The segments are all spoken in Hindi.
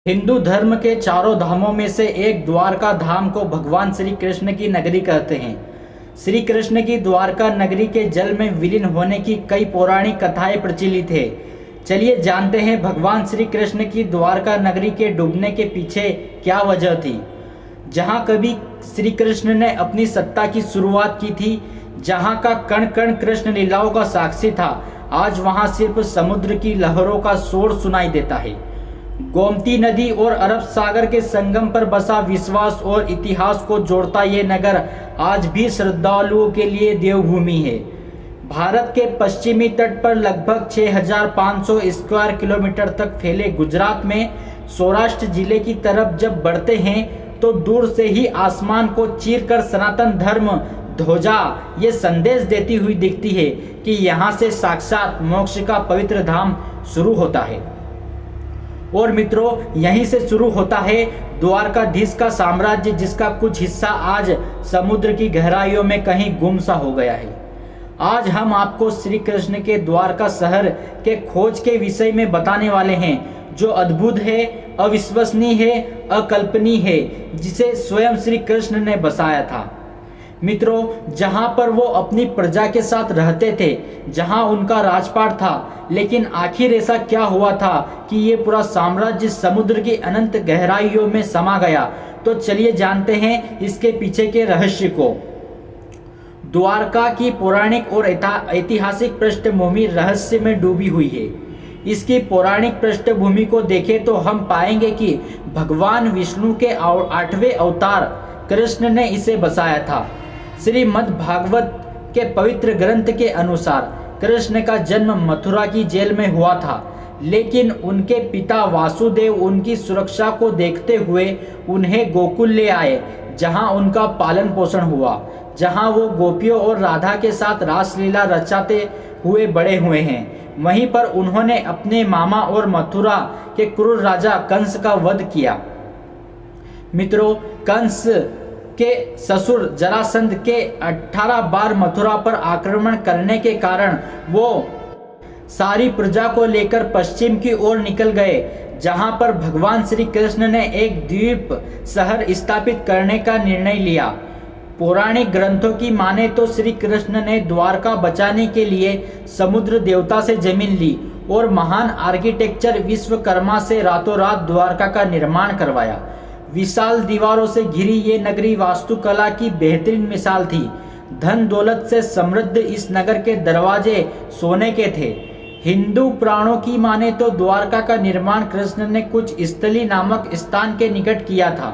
हिंदू धर्म के चारों धामों में से एक द्वारका धाम को भगवान श्री कृष्ण की नगरी कहते हैं। श्री कृष्ण की द्वारका नगरी के जल में विलीन होने की कई पौराणिक कथाएं प्रचलित है। चलिए जानते हैं भगवान श्री कृष्ण की द्वारका नगरी के डूबने के पीछे क्या वजह थी। जहां कभी श्री कृष्ण ने अपनी सत्ता की शुरुआत की थी, जहां का कण कण कृष्ण लीलाओं का साक्षी था, आज वहां सिर्फ समुद्र की लहरों का शोर सुनाई देता है। गोमती नदी और अरब सागर के संगम पर बसा विश्वास और इतिहास को जोड़ता ये नगर आज भी श्रद्धालुओं के लिए देवभूमि है। भारत के पश्चिमी तट पर लगभग 6,500 स्क्वायर किलोमीटर तक फैले गुजरात में सौराष्ट्र जिले की तरफ जब बढ़ते हैं तो दूर से ही आसमान को चीरकर सनातन धर्म ध्वजा ये संदेश देती हुई दिखती है कि यहाँ से साक्षात मोक्ष का पवित्र धाम शुरू होता है। और मित्रों, यहीं से शुरू होता है द्वारकाधीश का साम्राज्य, जिसका कुछ हिस्सा आज समुद्र की गहराइयों में कहीं गुम सा हो गया है। आज हम आपको श्री कृष्ण के द्वारका शहर के खोज के विषय में बताने वाले हैं, जो अद्भुत है, अविश्वसनीय है, अकल्पनीय है, जिसे स्वयं श्री कृष्ण ने बसाया था। मित्रों, जहां पर वो अपनी प्रजा के साथ रहते थे, जहां उनका राजपाट था, लेकिन आखिर ऐसा क्या हुआ था कि ये पूरा साम्राज्य समुद्र की अनंत गहराइयों में समा गया। तो चलिए जानते हैं इसके पीछे के रहस्य को। द्वारका की पौराणिक और ऐतिहासिक पृष्ठभूमि रहस्य में डूबी हुई है। इसकी पौराणिक पृष्ठभूमि को देखें तो हम पाएंगे कि भगवान विष्णु के 8वें अवतार कृष्ण ने इसे बसाया था। श्रीमद् भागवत के पवित्र ग्रंथ के अनुसार कृष्ण का जन्म मथुरा की जेल में हुआ था, लेकिन उनके पिता वासुदेव उनकी सुरक्षा को देखते हुए उन्हें गोकुल ले आए, जहां उनका पालन पोषण हुआ, जहां वो गोपियों और राधा के साथ रासलीला रचाते हुए बड़े हुए हैं। वहीं पर उन्होंने अपने मामा और मथुरा के क्रूर राजा कंस का वध किया। मित्रों, कंस के ससुर जरासंध के 18 बार मथुरा पर आक्रमण करने के कारण वो सारी प्रजा को लेकर पश्चिम की ओर निकल गए, जहां पर भगवान श्री कृष्ण ने एक द्वीप शहर स्थापित करने का निर्णय लिया। पौराणिक ग्रंथों की माने तो श्री कृष्ण ने द्वारका बचाने के लिए समुद्र देवता से जमीन ली और महान आर्किटेक्चर विश्वकर्मा से रातों रात द्वारका का निर्माण करवाया। विशाल दीवारों से घिरी ये नगरी वास्तुकला की बेहतरीन मिसाल थी। धन दौलत से समृद्ध इस नगर के दरवाजे सोने के थे। हिंदू पुराणों की माने तो द्वारका का निर्माण कृष्ण ने कुछ स्थली नामक स्थान के निकट किया था।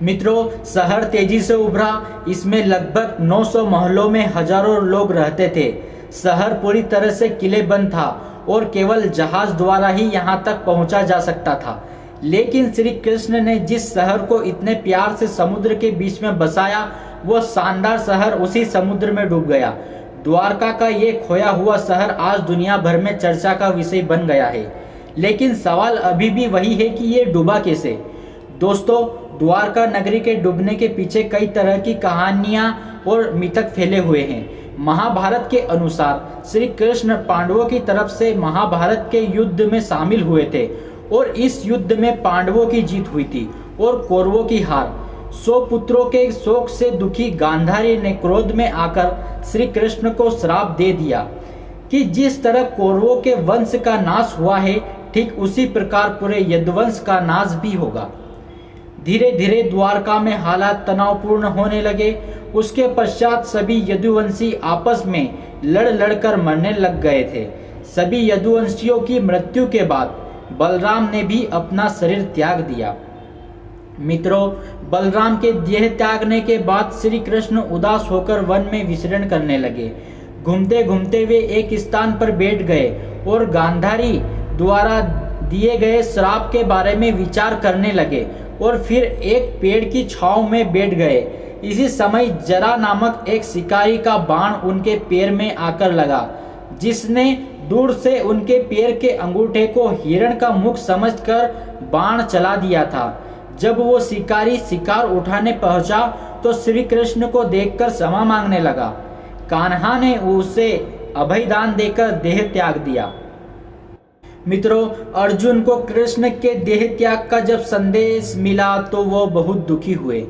मित्रों, शहर तेजी से उभरा। इसमें लगभग 900 महलों में हजारों लोग रहते थे। शहर पूरी तरह से किलेबंद था और केवल जहाज द्वारा ही यहाँ तक पहुँचा जा सकता था। लेकिन श्री कृष्ण ने जिस शहर को इतने प्यार से समुद्र के बीच में बसाया, वो शानदार शहर उसी समुद्र में डूब गया। द्वारका का ये खोया हुआ शहर आज दुनिया भर में चर्चा का विषय बन गया है। लेकिन सवाल अभी भी वही है कि ये डूबा कैसे। दोस्तों, द्वारका नगरी के डूबने के पीछे कई तरह की कहानियां और मिथक फैले हुए हैं। महाभारत के अनुसार श्री कृष्ण पांडवों की तरफ से महाभारत के युद्ध में शामिल हुए थे और इस युद्ध में पांडवों की जीत हुई थी और कौरवों की हार। 100 पुत्रों के शोक से दुखी गांधारी ने क्रोध में आकर श्री कृष्ण को श्राप दे दिया कि जिस तरह कौरवों के वंश का नाश हुआ है, ठीक उसी प्रकार पूरे यदुवंश का नाश भी होगा। धीरे धीरे द्वारका में हालात तनावपूर्ण होने लगे। उसके पश्चात सभी यदुवंशी आपस में लड़ लड़कर मरने लग गए थे। सभी यदुवंशियों की मृत्यु के बाद बलराम ने भी अपना शरीर त्याग दिया। मित्रों, बलराम के देह त्यागने के बाद श्री कृष्ण उदास होकर वन में विचरण करने लगे। घूमते घूमते वे एक स्थान पर बैठ गए और गांधारी द्वारा दिए गए श्राप के बारे में विचार करने लगे और फिर एक पेड़ की छांव में बैठ गए। इसी समय जरा नामक एक शिकारी का बाण उनके पैर में आकर लगा, जिसने दूर से उनके पैर के अंगूठे को हिरण का मुख समझकर बाण चला दिया था। जब वो शिकारी शिकार उठाने पहुंचा तो श्री कृष्ण को देखकर क्षमा मांगने लगा। कान्हा ने उसे अभयदान देकर देह त्याग दिया। मित्रों, अर्जुन को कृष्ण के देह त्याग का जब संदेश मिला तो वो बहुत दुखी हुए।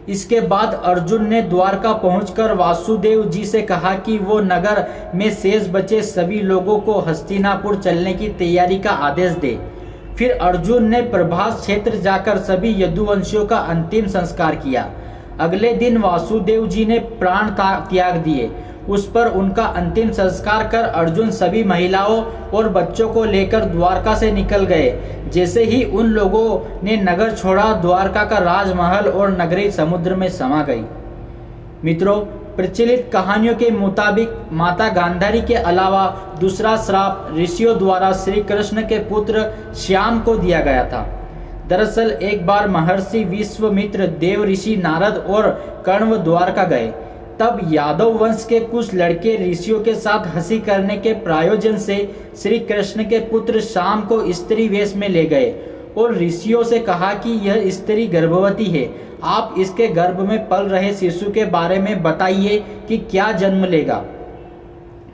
इसके बाद अर्जुन ने द्वारका पहुंचकर वासुदेव जी से कहा कि वो नगर में शेष बचे सभी लोगों को हस्तिनापुर चलने की तैयारी का आदेश दे। फिर अर्जुन ने प्रभास क्षेत्र जाकर सभी यदुवंशियों का अंतिम संस्कार किया। अगले दिन वासुदेव जी ने प्राण त्याग दिए। उस पर उनका अंतिम संस्कार कर अर्जुन सभी महिलाओं और बच्चों को लेकर द्वारका से निकल गए। जैसे ही उन लोगों ने नगर छोड़ा, द्वारका का राजमहल और नगरी समुद्र में समा गई। मित्रों, प्रचलित कहानियों के मुताबिक माता गांधारी के अलावा दूसरा श्राप ऋषियों द्वारा श्री कृष्ण के पुत्र श्याम को दिया गया था। दरअसल एक बार महर्षि विश्वामित्र, देव ऋषि नारद और कण्व द्वारका गए। तब यादव वंश के कुछ लड़के ऋषियों के साथ हंसी करने के प्रयोजन से श्री कृष्ण के पुत्र श्याम को स्त्री वेश में ले गए और ऋषियों से कहा कि यह स्त्री गर्भवती है, आप इसके गर्भ में पल रहे शिशु के बारे में बताइए कि क्या जन्म लेगा।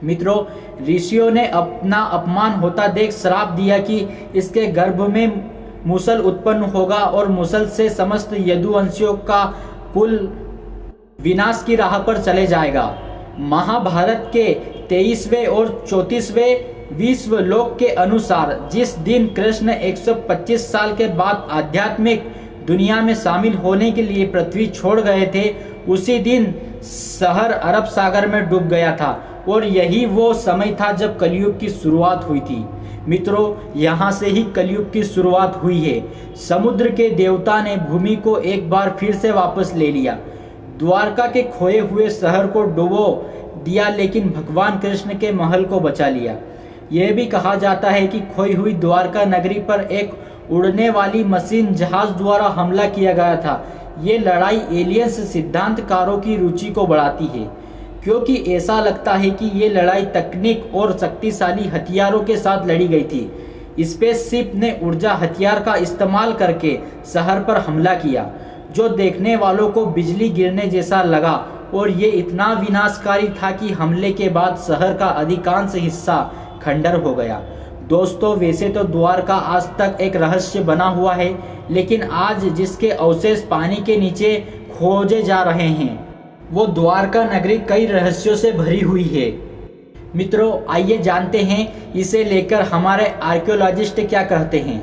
मित्रों, ऋषियों ने अपना अपमान होता देख श्राप दिया कि इसके गर्भ में मूसल उत्पन्न होगा और मूसल से समस्त यदुवंशियों का कुल विनाश की राह पर चले जाएगा। महाभारत के 23वें और 34वें विश्वलोक के अनुसार जिस दिन कृष्ण 125 साल के बाद आध्यात्मिक दुनिया में शामिल होने के लिए पृथ्वी छोड़ गए थे, उसी दिन शहर अरब सागर में डूब गया था और यही वो समय था जब कलयुग की शुरुआत हुई थी। मित्रों, यहाँ से ही कलयुग की शुरुआत हुई है। समुद्र के देवता ने भूमि को एक बार फिर से वापस ले लिया। द्वारका के खोए हुए शहर को डुबो दिया, लेकिन भगवान कृष्ण के महल को बचा लिया। यह भी कहा जाता है कि खोई हुई द्वारका नगरी पर एक उड़ने वाली मशीन जहाज द्वारा हमला किया गया था। ये लड़ाई एलियंस सिद्धांतकारों की रुचि को बढ़ाती है, क्योंकि ऐसा लगता है कि ये लड़ाई तकनीक और शक्तिशाली हथियारों के साथ लड़ी गई थी। स्पेसशिप ने ऊर्जा हथियार का इस्तेमाल करके शहर पर हमला किया, जो देखने वालों को बिजली गिरने जैसा लगा और ये इतना विनाशकारी था कि हमले के बाद शहर का अधिकांश हिस्सा खंडर हो गया। दोस्तों, वैसे तो द्वारका आज तक एक रहस्य बना हुआ है, लेकिन आज जिसके अवशेष पानी के नीचे खोजे जा रहे हैं, वो द्वारका नगरी कई रहस्यों से भरी हुई है। मित्रों, आइए जानते हैं इसे लेकर हमारे आर्कियोलॉजिस्ट क्या कहते हैं।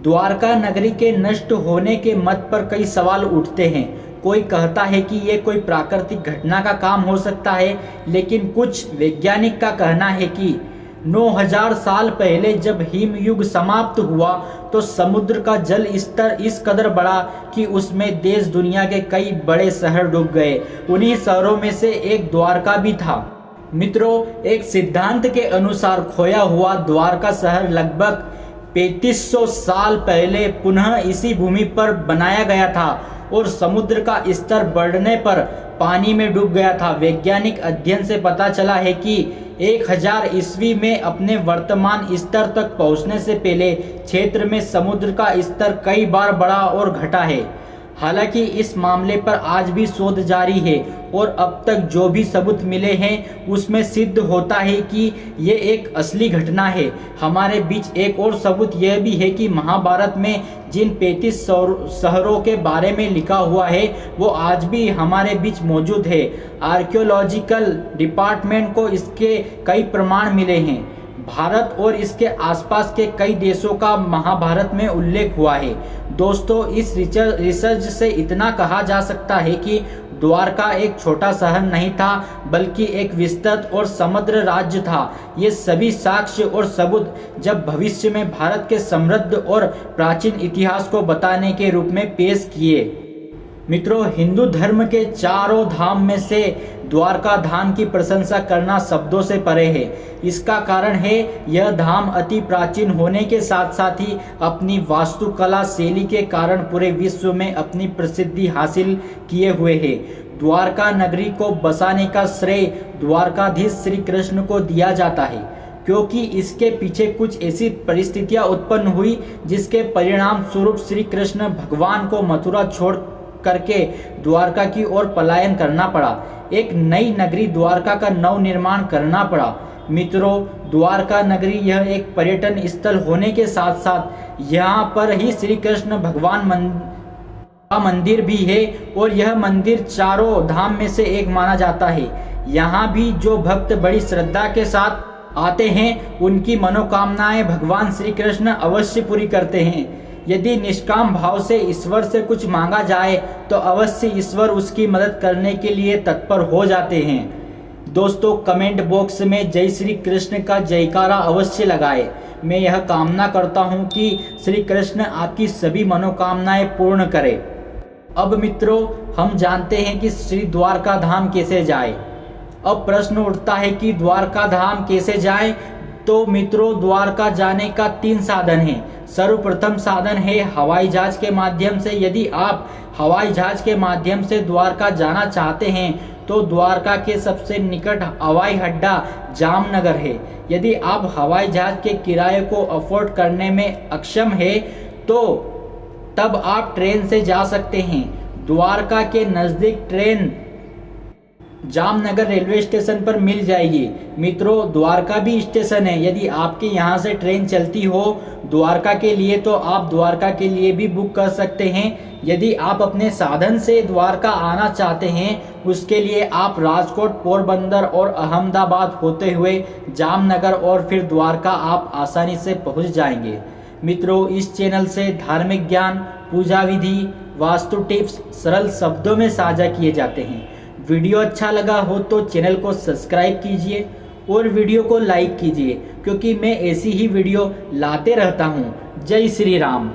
द्वारका नगरी के नष्ट होने के मत पर कई सवाल उठते हैं। कोई कहता है कि ये कोई प्राकृतिक घटना का काम हो सकता है, लेकिन कुछ वैज्ञानिक का कहना है कि 9000 साल पहले जब हिमयुग समाप्त हुआ तो समुद्र का जल स्तर इस कदर बढ़ा कि उसमें देश दुनिया के कई बड़े शहर डूब गए। उन्हीं शहरों में से एक द्वारका भी था। मित्रों, एक सिद्धांत के अनुसार खोया हुआ द्वारका शहर लगभग 3500 साल पहले पुनः इसी भूमि पर बनाया गया था और समुद्र का स्तर बढ़ने पर पानी में डूब गया था। वैज्ञानिक अध्ययन से पता चला है कि 1000 ईस्वी में अपने वर्तमान स्तर तक पहुंचने से पहले क्षेत्र में समुद्र का स्तर कई बार बढ़ा और घटा है। हालांकि इस मामले पर आज भी शोध जारी है और अब तक जो भी सबूत मिले हैं उसमें सिद्ध होता है कि ये एक असली घटना है। हमारे बीच एक और सबूत यह भी है कि महाभारत में जिन 35 शहरों के बारे में लिखा हुआ है वो आज भी हमारे बीच मौजूद है। आर्कियोलॉजिकल डिपार्टमेंट को इसके कई प्रमाण मिले हैं। भारत और इसके आसपास के कई देशों का महाभारत में उल्लेख हुआ है। दोस्तों, इस रिसर्च से इतना कहा जा सकता है कि द्वारका एक छोटा शहर नहीं था, बल्कि एक विस्तृत और समृद्ध राज्य था। ये सभी साक्ष्य और सबूत जब भविष्य में भारत के समृद्ध और प्राचीन इतिहास को बताने के रूप में पेश किए। मित्रों, हिंदू धर्म के चारों धाम में से द्वारका धाम की प्रशंसा करना शब्दों से परे है। इसका कारण है यह धाम अति प्राचीन होने के साथ साथ ही अपनी वास्तुकला शैली के कारण पूरे विश्व में अपनी प्रसिद्धि हासिल किए हुए है। द्वारका नगरी को बसाने का श्रेय द्वारकाधीश श्री कृष्ण को दिया जाता है, क्योंकि इसके पीछे कुछ ऐसी परिस्थितियां उत्पन्न हुई जिसके परिणाम स्वरूप श्री कृष्ण भगवान को मथुरा छोड़ करके द्वारका की ओर पलायन करना पड़ा। एक नई नगरी द्वारका का नव निर्माण करना पड़ा। मित्रों, द्वारका नगरी यह एक पर्यटन स्थल होने के साथ साथ यहाँ पर ही श्री कृष्ण भगवान का मंदिर भी है और यह मंदिर चारों धाम में से एक माना जाता है। यहाँ भी जो भक्त बड़ी श्रद्धा के साथ आते हैं उनकी मनोकामनाएं भगवान श्री कृष्ण अवश्य पूरी करते हैं। यदि निष्काम भाव से ईश्वर से कुछ मांगा जाए तो अवश्य ईश्वर उसकी मदद करने के लिए तत्पर हो जाते हैं। दोस्तों, कमेंट बॉक्स में जय श्री कृष्ण का जयकारा अवश्य लगाएं। मैं यह कामना करता हूं कि श्री कृष्ण आपकी सभी मनोकामनाएं पूर्ण करें। अब मित्रों, हम जानते हैं कि श्री द्वारका धाम कैसे जाए। अब प्रश्न उठता है कि द्वारका धाम कैसे जाए। तो मित्रों, द्वारका जाने का 3 साधन है। सर्वप्रथम साधन है हवाई जहाज के माध्यम से। यदि आप हवाई जहाज के माध्यम से द्वारका जाना चाहते हैं तो द्वारका के सबसे निकट हवाई अड्डा जामनगर है। यदि आप हवाई जहाज के किराए को अफोर्ड करने में अक्षम है तो तब आप ट्रेन से जा सकते हैं। द्वारका के नज़दीक ट्रेन जामनगर रेलवे स्टेशन पर मिल जाएगी। मित्रों, द्वारका भी स्टेशन है। यदि आपके यहाँ से ट्रेन चलती हो द्वारका के लिए तो आप द्वारका के लिए भी बुक कर सकते हैं। यदि आप अपने साधन से द्वारका आना चाहते हैं उसके लिए आप राजकोट, पोरबंदर और अहमदाबाद होते हुए जामनगर और फिर द्वारका आप आसानी से पहुँच जाएंगे। मित्रों, इस चैनल से धार्मिक ज्ञान, पूजा विधि, वास्तु टिप्स सरल शब्दों में साझा किए जाते हैं। वीडियो अच्छा लगा हो तो चैनल को सब्सक्राइब कीजिए और वीडियो को लाइक कीजिए क्योंकि मैं ऐसी ही वीडियो लाते रहता हूँ। जय श्री राम।